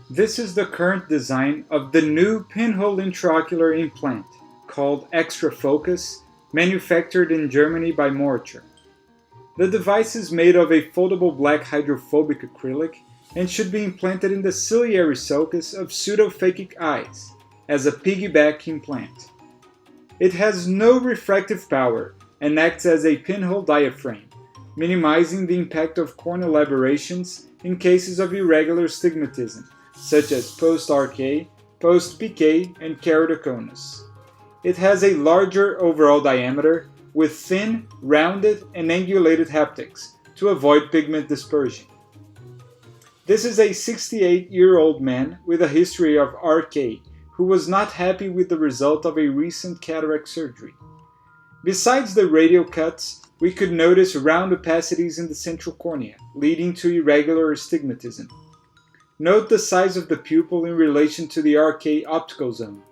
This is the current design of the new pinhole intraocular implant, called XtraFocus, manufactured in Germany by Morcher. The device is made of a foldable black hydrophobic acrylic and should be implanted in the ciliary sulcus of pseudophakic eyes, as a piggyback implant. It has no refractive power and acts as a pinhole diaphragm, minimizing the impact of corneal aberrations in cases of irregular astigmatism, such as post-RK, post-PK, and keratoconus. It has a larger overall diameter with thin, rounded, and angulated haptics to avoid pigment dispersion. This is a 68-year-old man with a history of RK who was not happy with the result of a recent cataract surgery. Besides the radial cuts, we could notice round opacities in the central cornea, leading to irregular astigmatism. Note the size of the pupil in relation to the RK optical zone.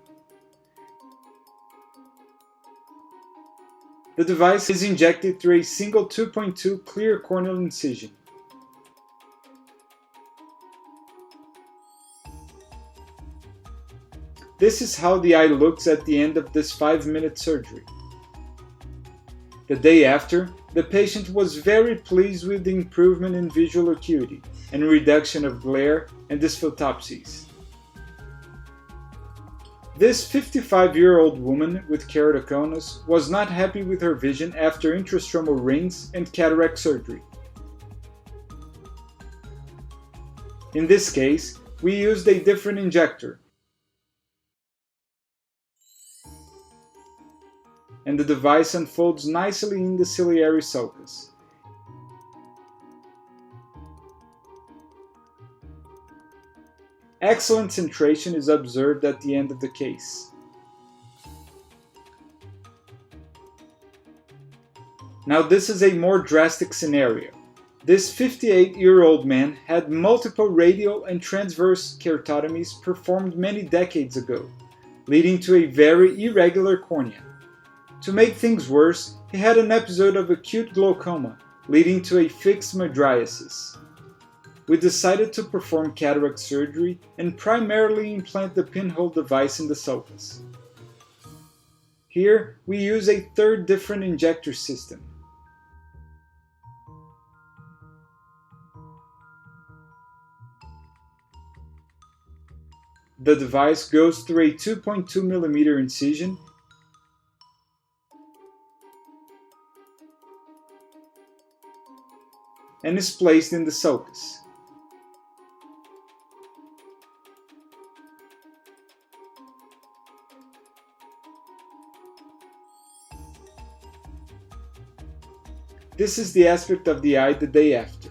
The device is injected through a single 2.2 clear corneal incision. This is how the eye looks at the end of this 5-minute surgery. The day after, the patient was very pleased with the improvement in visual acuity and reduction of glare and dysphotopsies. This 55-year-old woman with keratoconus was not happy with her vision after intrastromal rings and cataract surgery. In this case, we used a different injector, and the device unfolds nicely in the ciliary sulcus. Excellent centration is observed at the end of the case. Now this is a more drastic scenario. This 58-year-old man had multiple radial and transverse keratotomies performed many decades ago, leading to a very irregular cornea. To make things worse, he had an episode of acute glaucoma, leading to a fixed mydriasis. We decided to perform cataract surgery and primarily implant the pinhole device in the sulcus. Here, we use a third different injector system. The device goes through a 2.2 mm incision and is placed in the sulcus. This is the aspect of the eye the day after.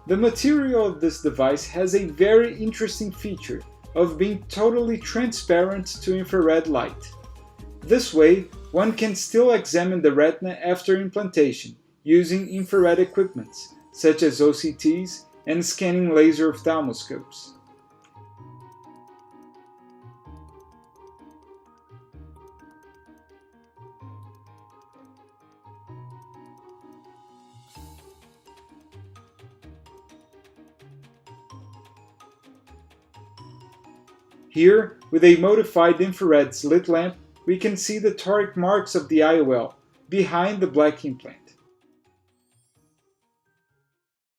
The material of this device has a very interesting feature of being totally transparent to infrared light. This way, one can still examine the retina after implantation using infrared equipments such as OCTs and scanning laser ophthalmoscopes. Here, with a modified infrared slit lamp, we can see the toric marks of the IOL behind the black implant.